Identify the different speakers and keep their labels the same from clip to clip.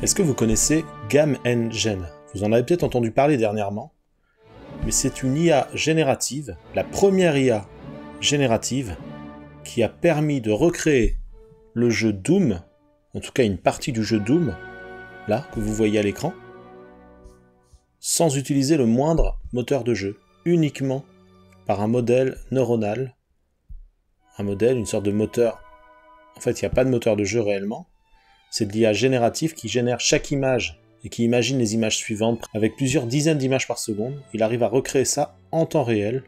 Speaker 1: Est-ce que vous connaissez GamEngine? Vous en avez peut-être entendu parler dernièrement, mais c'est une IA générative, la première IA générative qui a permis de recréer le jeu Doom, en tout cas une partie du jeu Doom, là, que vous voyez à l'écran, sans utiliser le moindre moteur de jeu, uniquement par un modèle neuronal, une sorte de moteur. En fait, il n'y a pas de moteur de jeu réellement, c'est de l'IA générative qui génère chaque image et qui imagine les images suivantes avec plusieurs dizaines d'images par seconde. Il arrive à recréer ça en temps réel,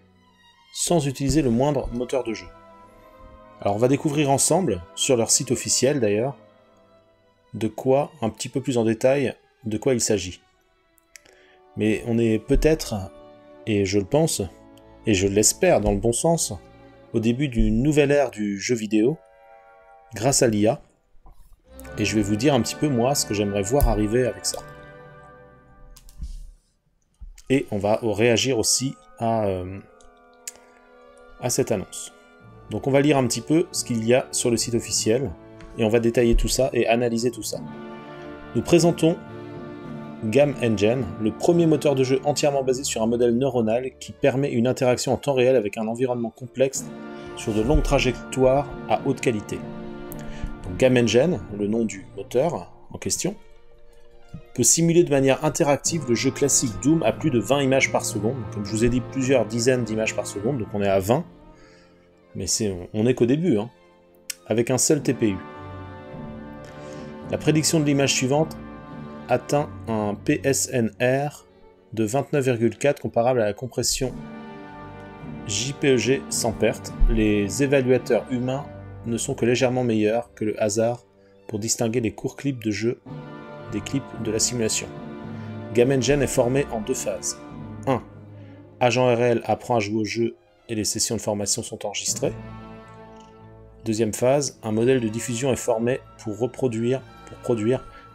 Speaker 1: sans utiliser le moindre moteur de jeu. Alors on va découvrir ensemble, sur leur site officiel d'ailleurs, de quoi, un petit peu plus en détail, de quoi il s'agit. Mais on est peut-être, et je le pense, et je l'espère dans le bon sens, au début d'une nouvelle ère du jeu vidéo, grâce à l'IA, et je vais vous dire un petit peu moi ce que j'aimerais voir arriver avec ça. Et on va réagir aussi à cette annonce. Donc on va lire un petit peu ce qu'il y a sur le site officiel, et on va détailler tout ça et analyser tout ça. Nous présentons GamEngine, le premier moteur de jeu entièrement basé sur un modèle neuronal qui permet une interaction en temps réel avec un environnement complexe sur de longues trajectoires à haute qualité. Donc GamEngine, le nom du moteur en question, peut simuler de manière interactive le jeu classique Doom à plus de 20 images par seconde. Comme je vous ai dit, plusieurs dizaines d'images par seconde, donc on est à 20. Mais on n'est qu'au début, hein, avec un seul TPU. La prédiction de l'image suivante atteint un PSNR de 29,4 comparable à la compression JPEG sans perte. Les évaluateurs humains ne sont que légèrement meilleurs que le hasard pour distinguer les courts clips de jeu des clips de la simulation. GamEngine est formé en deux phases. 1. Agent RL apprend à jouer au jeu et les sessions de formation sont enregistrées. Deuxième phase, un modèle de diffusion est formé pour produire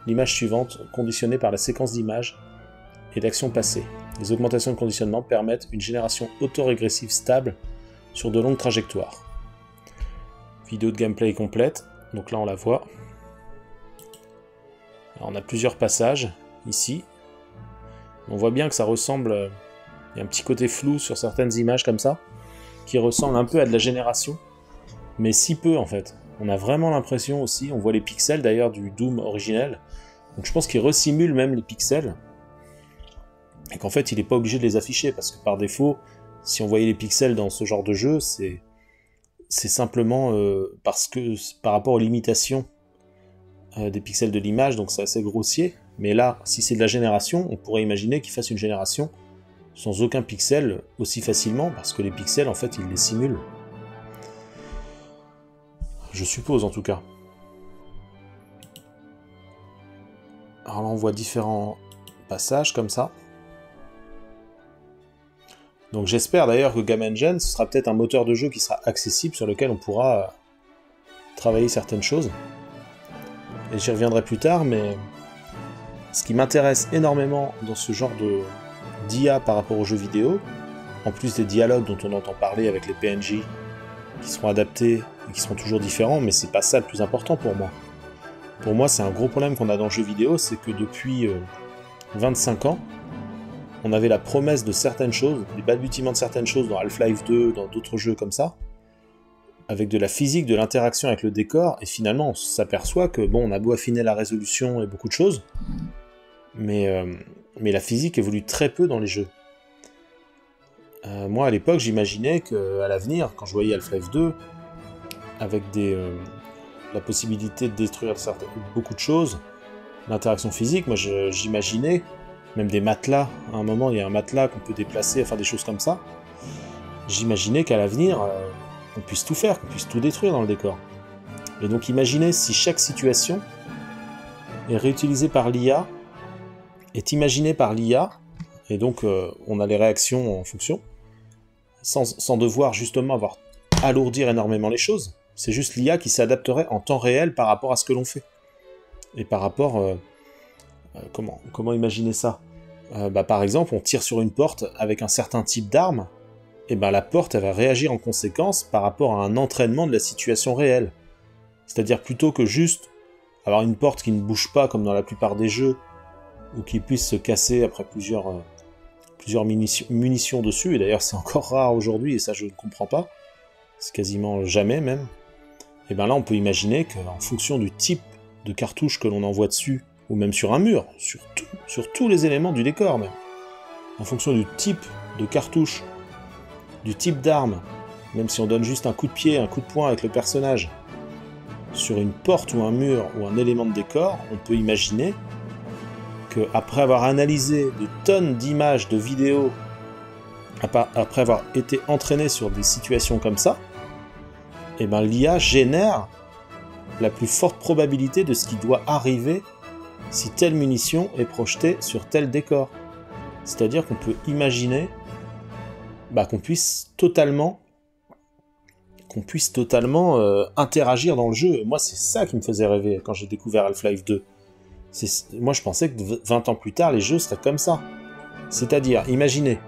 Speaker 1: l'image suivante conditionnée par la séquence d'images et d'actions passées. Les augmentations de conditionnement permettent une génération autorégressive stable sur de longues trajectoires. Vidéo de gameplay complète, donc là on la voit. Alors on a plusieurs passages ici. On voit bien que ça ressemble, il y a un petit côté flou sur certaines images comme ça, qui ressemble un peu à de la génération, mais si peu en fait. On a vraiment l'impression aussi, on voit les pixels d'ailleurs du Doom originel, donc je pense qu'il resimule même les pixels, et qu'en fait il n'est pas obligé de les afficher, parce que par défaut, si on voyait les pixels dans ce genre de jeu, c'est simplement parce que par rapport aux limitations des pixels de l'image, donc c'est assez grossier, mais là, si c'est de la génération, on pourrait imaginer qu'il fasse une génération sans aucun pixel aussi facilement, parce que les pixels, en fait, ils les simulent. Je suppose, en tout cas. Alors là, on voit différents passages, comme ça. Donc j'espère d'ailleurs que GamEngine, ce sera peut-être un moteur de jeu qui sera accessible, sur lequel on pourra travailler certaines choses. Et j'y reviendrai plus tard, mais ce qui m'intéresse énormément dans ce genre d'IA par rapport aux jeux vidéo, en plus des dialogues dont on entend parler avec les PNJ, qui seront adaptés et qui seront toujours différents, mais c'est pas ça le plus important pour moi. Pour moi, c'est un gros problème qu'on a dans le jeu vidéo, c'est que depuis 25 ans, on avait la promesse de certaines choses, des balbutiements de certaines choses dans Half-Life 2, dans d'autres jeux comme ça, avec de la physique, de l'interaction avec le décor, et finalement on s'aperçoit que, bon, on a beau affiner la résolution et beaucoup de choses, mais la physique évolue très peu dans les jeux. Moi, à l'époque, j'imaginais qu'à l'avenir, quand je voyais Half-Life 2, avec la possibilité de détruire beaucoup de choses, l'interaction physique, moi j'imaginais, même des matelas, à un moment il y a un matelas qu'on peut déplacer, enfin des choses comme ça, j'imaginais qu'à l'avenir, on puisse tout faire, qu'on puisse tout détruire dans le décor. Et donc imaginez si chaque situation est réutilisée par l'IA, est imaginée par l'IA, et donc on a les réactions en fonction, sans devoir justement alourdir énormément les choses. C'est juste l'IA qui s'adapterait en temps réel par rapport à ce que l'on fait. Et par rapport... comment imaginer ça? Par exemple, on tire sur une porte avec un certain type d'arme, et la porte elle va réagir en conséquence par rapport à un entraînement de la situation réelle. C'est-à-dire plutôt que juste avoir une porte qui ne bouge pas comme dans la plupart des jeux, ou qui puisse se casser après plusieurs munitions dessus, et d'ailleurs c'est encore rare aujourd'hui, et ça je ne comprends pas, c'est quasiment jamais même, et bien là on peut imaginer qu'en fonction du type de cartouche que l'on envoie dessus, ou même sur un mur, sur tous les éléments du décor même, en fonction du type de cartouche, du type d'arme, même si on donne juste un coup de pied, un coup de poing avec le personnage, sur une porte ou un mur ou un élément de décor, on peut imaginer qu'après avoir analysé des tonnes d'images, de vidéos, après avoir été entraîné sur des situations comme ça, et ben l'IA génère la plus forte probabilité de ce qui doit arriver si telle munition est projetée sur tel décor. C'est-à-dire qu'on peut imaginer qu'on puisse totalement interagir dans le jeu. Et moi, c'est ça qui me faisait rêver quand j'ai découvert Half-Life 2. Moi, je pensais que 20 ans plus tard, les jeux seraient comme ça. C'est-à-dire, imaginez,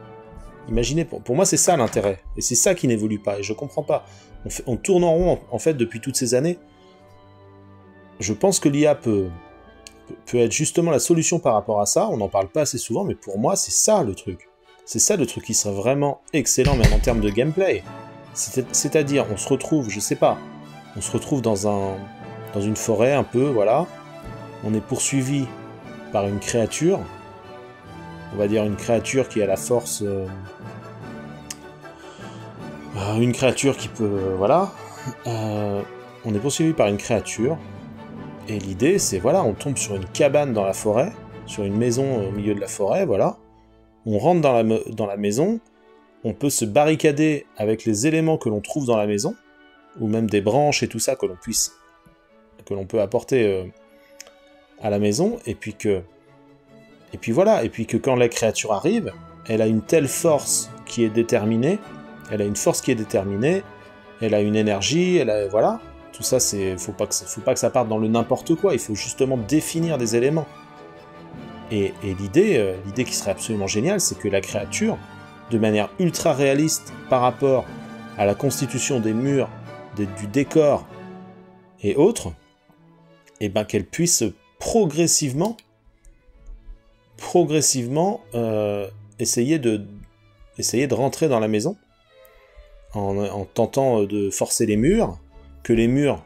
Speaker 1: pour moi, c'est ça l'intérêt. Et c'est ça qui n'évolue pas. Et je comprends pas. On tourne en rond, en fait, depuis toutes ces années. Je pense que l'IA peut être justement la solution par rapport à ça. On n'en parle pas assez souvent, mais pour moi, c'est ça le truc. C'est ça le truc qui serait vraiment excellent, même en termes de gameplay. C'est-à-dire, on se retrouve, je sais pas, on se retrouve dans une forêt un peu, voilà. On est poursuivi par une créature. On va dire une créature qui a la force... une créature qui peut... voilà. On est poursuivi par une créature. Et l'idée, c'est, voilà, on tombe sur une cabane dans la forêt, sur une maison au milieu de la forêt, voilà. On rentre dans la maison, on peut se barricader avec les éléments que l'on trouve dans la maison, ou même des branches et tout ça que l'on peut apporter à la maison, et puis que quand la créature arrive, elle a une telle force qui est déterminée, elle a une énergie, voilà. Tout ça, faut pas que ça parte dans le n'importe quoi, il faut justement définir des éléments. Et l'idée qui serait absolument géniale, c'est que la créature, de manière ultra réaliste par rapport à la constitution des murs, du décor et autres, et ben qu'elle puisse progressivement essayer de rentrer dans la maison en tentant de forcer les murs, que les murs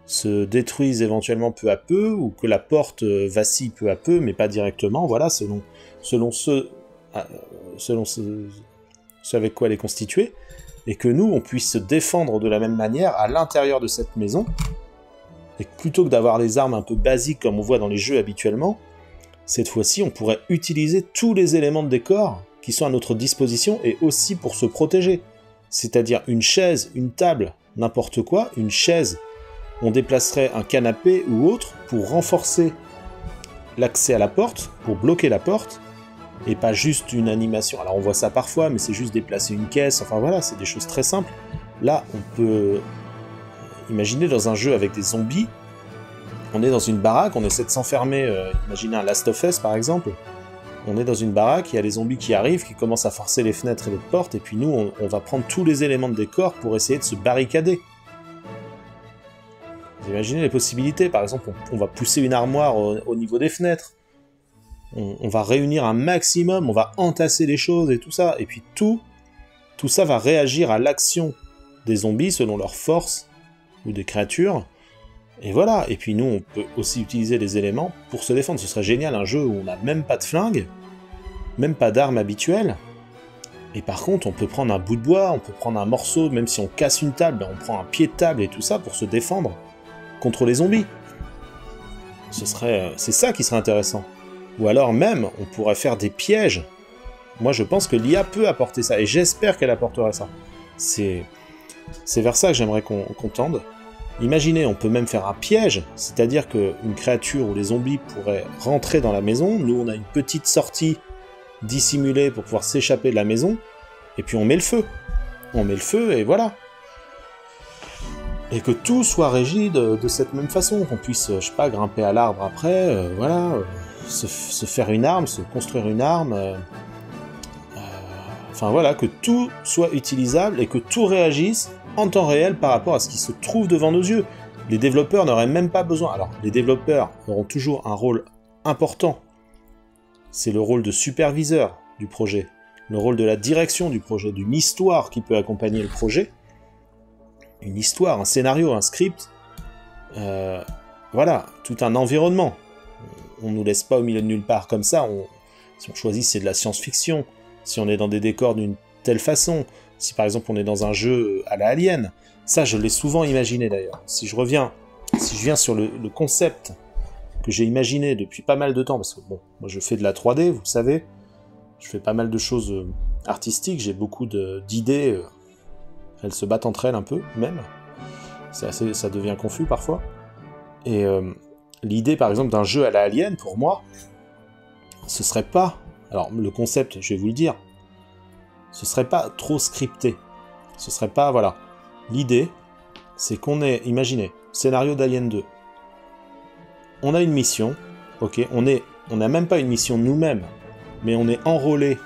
Speaker 1: se détruisent éventuellement peu à peu, ou que la porte vacille peu à peu, mais pas directement, voilà, selon ce avec quoi elle est constituée, et que nous, on puisse se défendre de la même manière à l'intérieur de cette maison, et que plutôt que d'avoir les armes un peu basiques comme on voit dans les jeux habituellement, cette fois-ci, on pourrait utiliser tous les éléments de décor qui sont à notre disposition, et aussi pour se protéger. C'est-à-dire une chaise, une table, n'importe quoi, une chaise, on déplacerait un canapé ou autre pour renforcer l'accès à la porte, pour bloquer la porte, et pas juste une animation. Alors on voit ça parfois, mais c'est juste déplacer une caisse, enfin voilà, c'est des choses très simples. Là, on peut imaginer dans un jeu avec des zombies, on est dans une baraque, on essaie de s'enfermer, imaginez un Last of Us par exemple, on est dans une baraque, il y a les zombies qui arrivent, qui commencent à forcer les fenêtres et les portes, et puis nous, on va prendre tous les éléments de décor pour essayer de se barricader. Vous imaginez les possibilités, par exemple, on va pousser une armoire au niveau des fenêtres, on va réunir un maximum, on va entasser les choses et tout ça, et puis tout ça va réagir à l'action des zombies selon leur force, ou des créatures, et voilà, et puis nous, on peut aussi utiliser les éléments pour se défendre. Ce serait génial, un jeu où on n'a même pas de flingue, même pas d'armes habituelles, et par contre, on peut prendre un bout de bois, on peut prendre un morceau, même si on casse une table, on prend un pied de table et tout ça pour se défendre contre les zombies. C'est ça qui serait intéressant. Ou alors même, on pourrait faire des pièges. Moi, je pense que l'IA peut apporter ça, et j'espère qu'elle apportera ça. C'est vers ça que j'aimerais qu'on tende. Imaginez, on peut même faire un piège, c'est-à-dire qu'une créature ou les zombies pourraient rentrer dans la maison, nous on a une petite sortie dissimulée pour pouvoir s'échapper de la maison, et puis on met le feu. On met le feu, et voilà. Et que tout soit régi de cette même façon, qu'on puisse, je sais pas, grimper à l'arbre après, voilà, se faire une arme, se construire une arme, enfin voilà, que tout soit utilisable et que tout réagisse en temps réel par rapport à ce qui se trouve devant nos yeux. Les développeurs n'auraient même pas besoin... Alors, les développeurs auront toujours un rôle important. C'est le rôle de superviseur du projet, le rôle de la direction du projet, d'une histoire qui peut accompagner le projet. Une histoire, un scénario, un script. Voilà, tout un environnement. On ne nous laisse pas au milieu de nulle part comme ça. Si on choisit, c'est de la science-fiction. Si on est dans des décors d'une telle façon. Si par exemple on est dans un jeu à la Alien. Ça, je l'ai souvent imaginé d'ailleurs. Si je viens sur le concept que j'ai imaginé depuis pas mal de temps, parce que bon, moi je fais de la 3D, vous le savez, je fais pas mal de choses artistiques, j'ai beaucoup d'idées, elles se battent entre elles un peu, même. Ça devient confus parfois. Et l'idée par exemple d'un jeu à la Alien, pour moi, ce serait pas... Alors le concept, je vais vous le dire, ce serait pas trop scripté. Ce serait pas... Voilà. L'idée, c'est qu'on est... Imaginez, scénario d'Alien 2. On a une mission, ok, on n'a même pas une mission nous-mêmes, mais on est enrôlé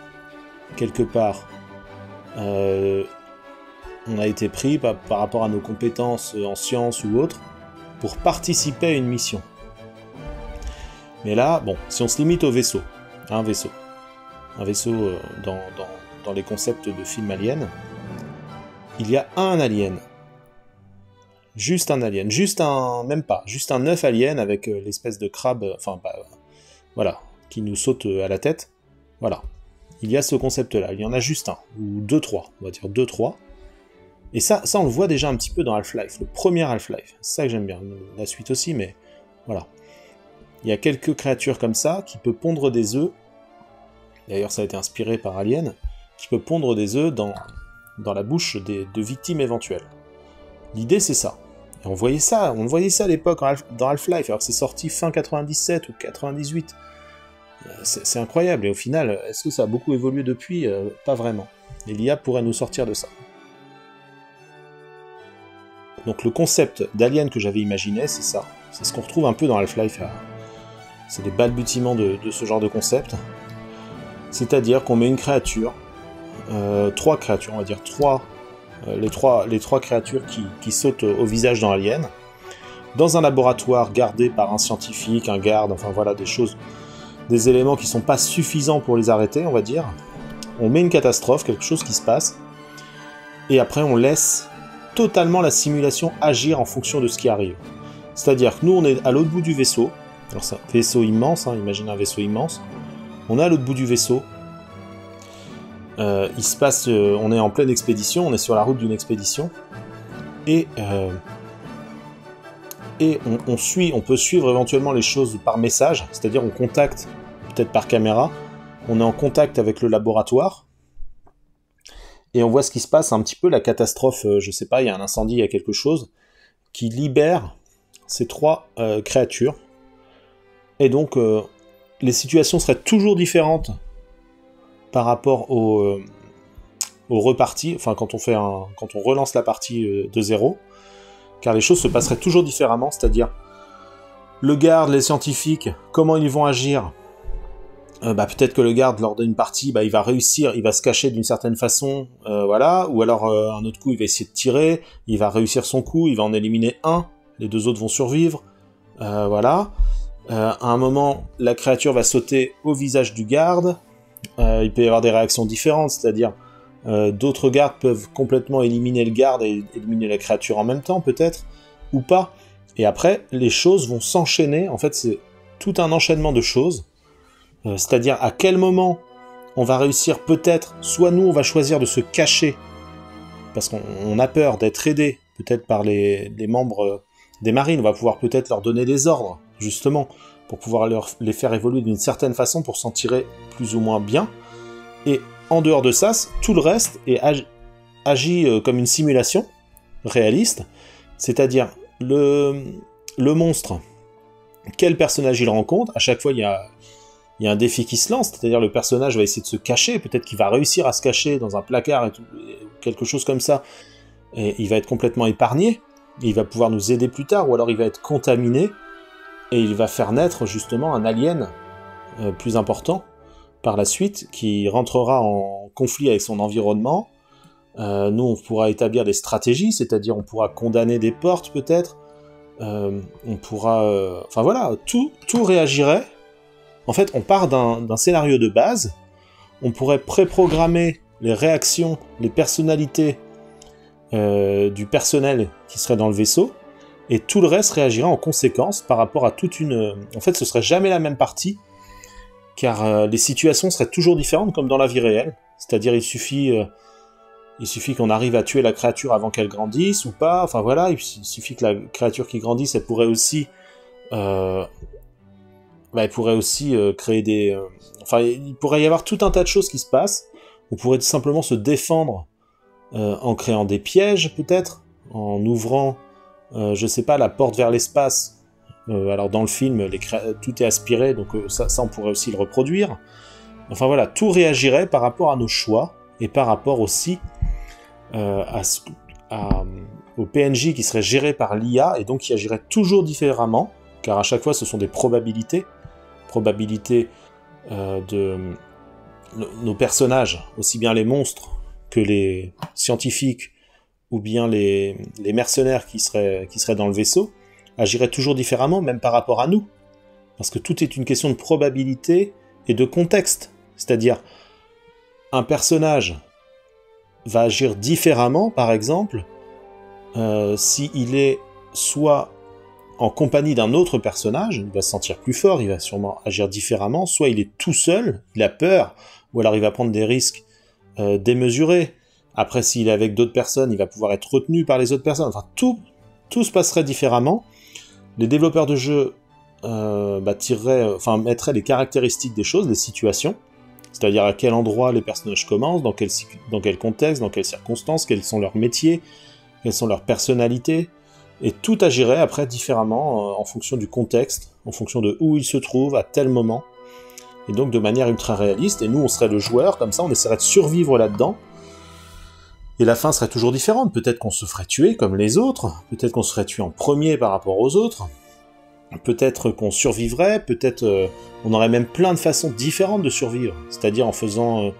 Speaker 1: quelque part. On a été pris par rapport à nos compétences en sciences ou autres pour participer à une mission. Mais là, bon, si on se limite au vaisseau, à un vaisseau dans les concepts de films aliens, il y a un alien. Juste un alien, même pas, juste un œuf alien avec l'espèce de crabe, voilà, qui nous saute à la tête. Voilà. Il y a ce concept-là, il y en a juste un, ou deux, trois, on va dire deux, trois. Et ça, on le voit déjà un petit peu dans Half-Life, le premier Half-Life. C'est ça que j'aime bien, la suite aussi, mais voilà. Il y a quelques créatures comme ça qui peuvent pondre des œufs. D'ailleurs, ça a été inspiré par Alien, qui peut pondre des œufs dans la bouche de victimes éventuelles. L'idée, c'est ça. Et on voyait ça à l'époque dans Half-Life, alors que c'est sorti fin 97 ou 98. C'est incroyable, et au final, est-ce que ça a beaucoup évolué depuis? Pas vraiment. Et l'IA pourrait nous sortir de ça. Donc le concept d'Alien que j'avais imaginé, c'est ça. C'est ce qu'on retrouve un peu dans Half-Life. C'est des balbutiements de ce genre de concept. C'est-à-dire qu'on met une créature, trois créatures, on va dire les trois créatures qui sautent au visage dans Alien, dans un laboratoire gardé par un scientifique, un garde, enfin voilà, des éléments qui sont pas suffisants pour les arrêter, on va dire. On met une catastrophe, quelque chose qui se passe, et après on laisse totalement la simulation agir en fonction de ce qui arrive. C'est-à-dire que nous, on est à l'autre bout du vaisseau, alors c'est un vaisseau immense, hein, imaginez un vaisseau immense, on est à l'autre bout du vaisseau, il se passe, on est en pleine expédition, on est sur la route d'une expédition, et on peut suivre éventuellement les choses par message, c'est-à-dire on contacte, peut-être par caméra, on est en contact avec le laboratoire, et on voit ce qui se passe, un petit peu la catastrophe, je sais pas, il y a un incendie, il y a quelque chose, qui libère ces trois créatures, et donc les situations seraient toujours différentes par rapport au reparti, enfin quand on relance la partie de zéro, car les choses se passeraient toujours différemment, c'est-à-dire le garde, les scientifiques, comment ils vont agir, peut-être que le garde lors d'une partie, il va réussir, il va se cacher d'une certaine façon, voilà, ou alors un autre coup il va essayer de tirer, il va réussir son coup, il va en éliminer un, les deux autres vont survivre, voilà. À un moment, la créature va sauter au visage du garde, il peut y avoir des réactions différentes, c'est-à-dire d'autres gardes peuvent complètement éliminer le garde et éliminer la créature en même temps, peut-être, ou pas. Et après, les choses vont s'enchaîner, en fait c'est tout un enchaînement de choses, c'est-à-dire à quel moment on va réussir peut-être, soit nous on va choisir de se cacher, parce qu'on a peur d'être aidé, peut-être par les membres des marines, on va pouvoir peut-être leur donner des ordres, justement, pour pouvoir les faire évoluer d'une certaine façon pour s'en tirer plus ou moins bien. Et en dehors de ça, tout le reste agit comme une simulation réaliste, c'est-à-dire le monstre, quel personnage il rencontre, à chaque fois il y a un défi qui se lance, c'est-à-dire le personnage va essayer de se cacher, peut-être qu'il va réussir à se cacher dans un placard, quelque chose comme ça, et il va être complètement épargné, et il va pouvoir nous aider plus tard, ou alors il va être contaminé, et il va faire naître justement un alien plus important par la suite, qui rentrera en conflit avec son environnement. Nous, on pourra établir des stratégies, c'est-à-dire on pourra condamner des portes peut-être, on pourra... Enfin voilà, tout réagirait. En fait, on part d'un scénario de base, on pourrait préprogrammer les réactions, les personnalités du personnel qui serait dans le vaisseau, et tout le reste réagirait en conséquence par rapport à toute une... En fait, ce serait jamais la même partie, car les situations seraient toujours différentes comme dans la vie réelle. C'est-à-dire, il suffit qu'on arrive à tuer la créature avant qu'elle grandisse ou pas. Enfin voilà, il suffit que la créature qui grandisse, elle pourrait aussi créer des... Enfin, il pourrait y avoir tout un tas de choses qui se passent. On pourrait tout simplement se défendre en créant des pièges, peut-être, en ouvrant, je sais pas, la porte vers l'espace. Alors dans le film, tout est aspiré, donc ça on pourrait aussi le reproduire. Enfin voilà, tout réagirait par rapport à nos choix, et par rapport aussi au PNJ qui serait géré par l'IA, et donc qui agirait toujours différemment, car à chaque fois ce sont des probabilités de nos personnages, aussi bien les monstres que les scientifiques, ou bien les mercenaires qui seraient dans le vaisseau, agiraient toujours différemment, même par rapport à nous. Parce que tout est une question de probabilité et de contexte. C'est-à-dire, un personnage va agir différemment, par exemple, s'il est soit en compagnie d'un autre personnage, il va se sentir plus fort, il va sûrement agir différemment, soit il est tout seul, il a peur, ou alors il va prendre des risques démesurés. Après, s'il est avec d'autres personnes, il va pouvoir être retenu par les autres personnes. Enfin, tout se passerait différemment. Les développeurs de jeux mettraient les caractéristiques des choses, les situations, c'est-à-dire à quel endroit les personnages commencent, dans quel contexte, dans quelles circonstances, quels sont leurs métiers, quelles sont leurs personnalités, et tout agirait après différemment en fonction du contexte, en fonction de où ils se trouvent à tel moment, et donc de manière ultra réaliste, et nous on serait le joueur, comme ça on essaierait de survivre là-dedans, et la fin serait toujours différente. Peut-être qu'on se ferait tuer comme les autres, peut-être qu'on se ferait tuer en premier par rapport aux autres, peut-être qu'on survivrait, peut-être on aurait même plein de façons différentes de survivre, c'est-à-dire en faisant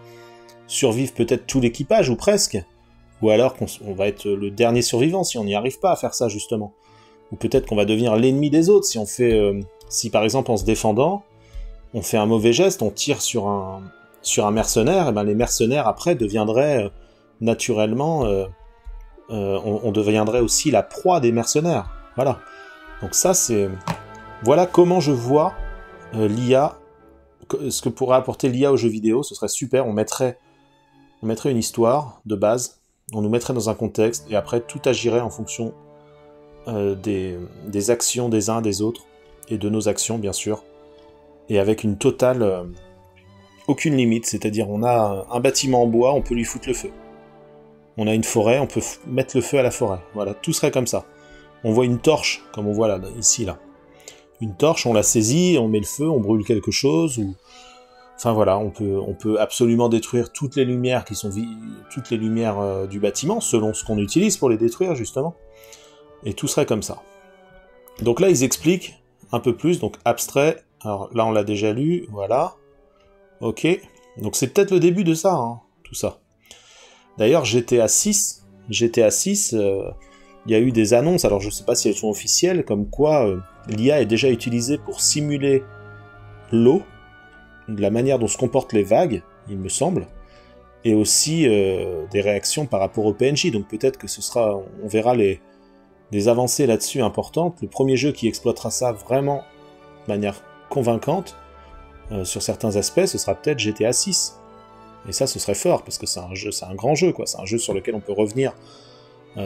Speaker 1: survivre peut-être tout l'équipage, ou presque, ou alors qu'on va être le dernier survivant si on n'y arrive pas à faire ça justement, ou peut-être qu'on va devenir l'ennemi des autres si par exemple en se défendant, on fait un mauvais geste, on tire sur un mercenaire, et ben les mercenaires après deviendraient naturellement, on deviendrait aussi la proie des mercenaires. Voilà. Donc ça, voilà comment je vois l'IA, ce que pourrait apporter l'IA aux jeux vidéo. Ce serait super, on mettrait une histoire de base, on nous mettrait dans un contexte, et après tout agirait en fonction des actions des uns des autres, et de nos actions bien sûr, et avec une totale... aucune limite, c'est-à-dire on a un bâtiment en bois, on peut lui foutre le feu. On a une forêt, on peut mettre le feu à la forêt. Voilà, tout serait comme ça. On voit une torche, comme on voit là, ici, là. Une torche, on la saisit, on met le feu, on brûle quelque chose, ou... Enfin voilà, on peut absolument détruire toutes les lumières toutes les lumières du bâtiment, selon ce qu'on utilise pour les détruire, justement. Et tout serait comme ça. Donc là, ils expliquent un peu plus, donc abstrait. Alors là, on l'a déjà lu, voilà. Ok. Donc c'est peut-être le début de ça, hein, tout ça. D'ailleurs, GTA 6, il y a eu des annonces, alors je sais pas si elles sont officielles, comme quoi l'IA est déjà utilisée pour simuler l'eau, de la manière dont se comportent les vagues, il me semble, et aussi des réactions par rapport au PNJ, donc peut-être que on verra des avancées là-dessus importantes. Le premier jeu qui exploitera ça vraiment de manière convaincante, sur certains aspects, ce sera peut-être GTA 6. Et ça, ce serait fort, parce que c'est un grand jeu, quoi. C'est un jeu sur lequel on peut revenir.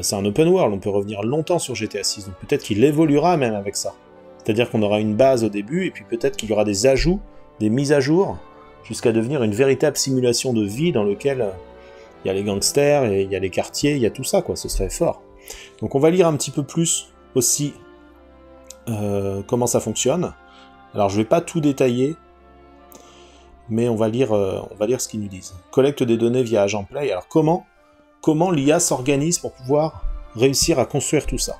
Speaker 1: C'est un open world, on peut revenir longtemps sur GTA 6, donc peut-être qu'il évoluera même avec ça. C'est-à-dire qu'on aura une base au début, et puis peut-être qu'il y aura des ajouts, des mises à jour, jusqu'à devenir une véritable simulation de vie dans laquelle il y a les gangsters, et il y a les quartiers, il y a tout ça, quoi. Ce serait fort. Donc on va lire un petit peu plus aussi comment ça fonctionne. Alors je vais pas tout détailler, mais on va lire ce qu'ils nous disent. Collecte des données via Agent Play. Alors comment l'IA s'organise pour pouvoir réussir à construire tout ça?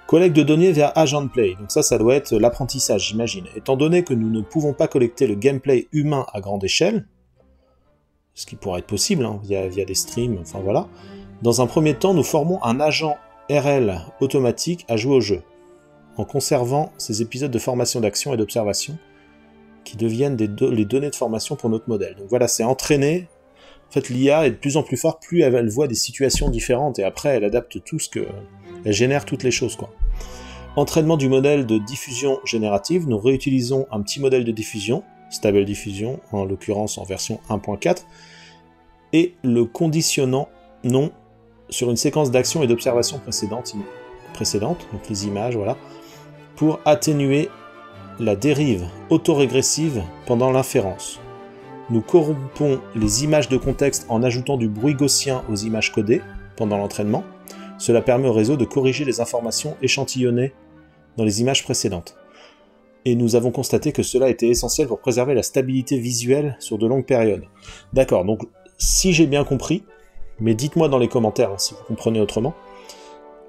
Speaker 1: Collecte de données via Agent Play. Donc ça doit être l'apprentissage, j'imagine. Étant donné que nous ne pouvons pas collecter le gameplay humain à grande échelle, ce qui pourrait être possible hein, via des streams, enfin voilà, dans un premier temps, nous formons un agent RL automatique à jouer au jeu. en conservant ces épisodes de formation d'action et d'observation qui deviennent les données de formation pour notre modèle. Donc voilà, c'est entraîné. En fait, l'IA est de plus en plus forte, plus elle voit des situations différentes, et après, elle adapte tout ce que... Elle génère toutes les choses, quoi. Entraînement du modèle de diffusion générative, nous réutilisons un petit modèle de diffusion, Stable Diffusion, en l'occurrence en version 1.4, et le conditionnant non sur une séquence d'actions et d'observations précédentes, donc les images, voilà, pour atténuer la dérive autorégressive pendant l'inférence. Nous corrompons les images de contexte en ajoutant du bruit gaussien aux images codées pendant l'entraînement. Cela permet au réseau de corriger les informations échantillonnées dans les images précédentes. Et nous avons constaté que cela était essentiel pour préserver la stabilité visuelle sur de longues périodes. D'accord, donc si j'ai bien compris, mais dites-moi dans les commentaires hein, si vous comprenez autrement,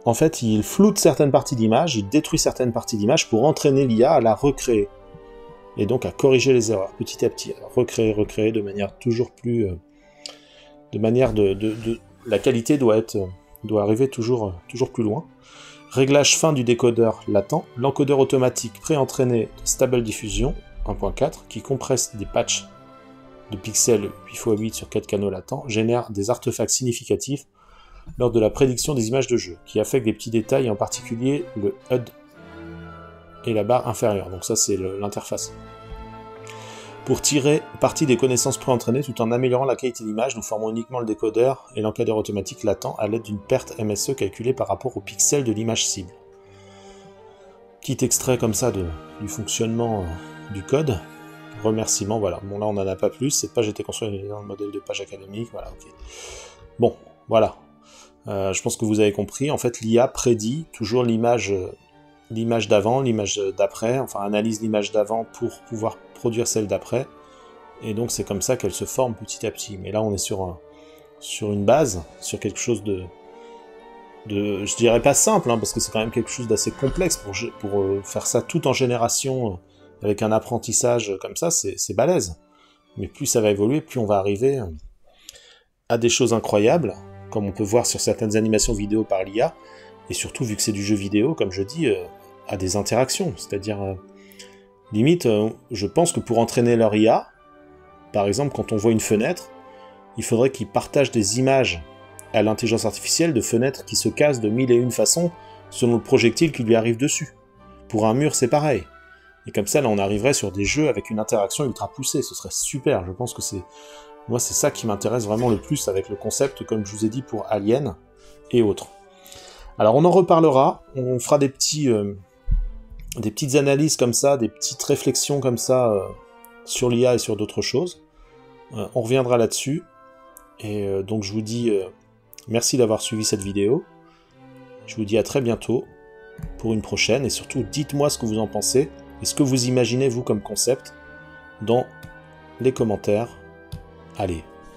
Speaker 1: en fait il floute certaines parties d'image, il détruit certaines parties d'image pour entraîner l'IA à la recréer. Et donc à corriger les erreurs petit à petit, à recréer de manière toujours plus... de manière la qualité doit arriver toujours plus loin. Réglage fin du décodeur latent, l'encodeur automatique pré-entraîné de Stable Diffusion 1.4 qui compresse des patchs de pixels 8x8 sur 4 canaux latents génère des artefacts significatifs lors de la prédiction des images de jeu, qui affectent des petits détails, en particulier le HUD et la barre inférieure. Donc ça c'est l'interface. Pour tirer parti des connaissances pré-entraînées tout en améliorant la qualité d'image, nous formons uniquement le décodeur et l'encodeur automatique latent à l'aide d'une perte MSE calculée par rapport aux pixels de l'image cible. Petit extrait comme ça du fonctionnement du code. Remerciement, voilà. Bon là on n'en a pas plus, cette page était construite dans le modèle de page académique, voilà, ok. Bon, voilà. Je pense que vous avez compris, en fait l'IA prédit toujours l'image d'avant, l'image d'après, enfin analyse l'image d'avant pour pouvoir produire celle d'après, et donc c'est comme ça qu'elle se forme petit à petit. Mais là on est sur une base, sur quelque chose de je dirais pas simple, hein, parce que c'est quand même quelque chose d'assez complexe pour faire ça tout en génération, avec un apprentissage comme ça, c'est balèze. Mais plus ça va évoluer, plus on va arriver à des choses incroyables, comme on peut voir sur certaines animations vidéo par l'IA, et surtout, vu que c'est du jeu vidéo, comme je dis, à des interactions. C'est-à-dire, limite, je pense que pour entraîner leur IA, par exemple, quand on voit une fenêtre, il faudrait qu'ils partagent des images à l'intelligence artificielle de fenêtres qui se cassent de 1001 façons, selon le projectile qui lui arrive dessus. Pour un mur, c'est pareil. Et comme ça, là, on arriverait sur des jeux avec une interaction ultra poussée. Ce serait super. Je pense que moi, c'est ça qui m'intéresse vraiment le plus avec le concept, comme je vous ai dit, pour Alien et autres. Alors on en reparlera, on fera des petites analyses comme ça, des petites réflexions comme ça sur l'IA et sur d'autres choses. On reviendra là-dessus. Et donc je vous dis merci d'avoir suivi cette vidéo. Je vous dis à très bientôt pour une prochaine. Et surtout, dites-moi ce que vous en pensez et ce que vous imaginez, vous, comme concept, dans les commentaires. Allez,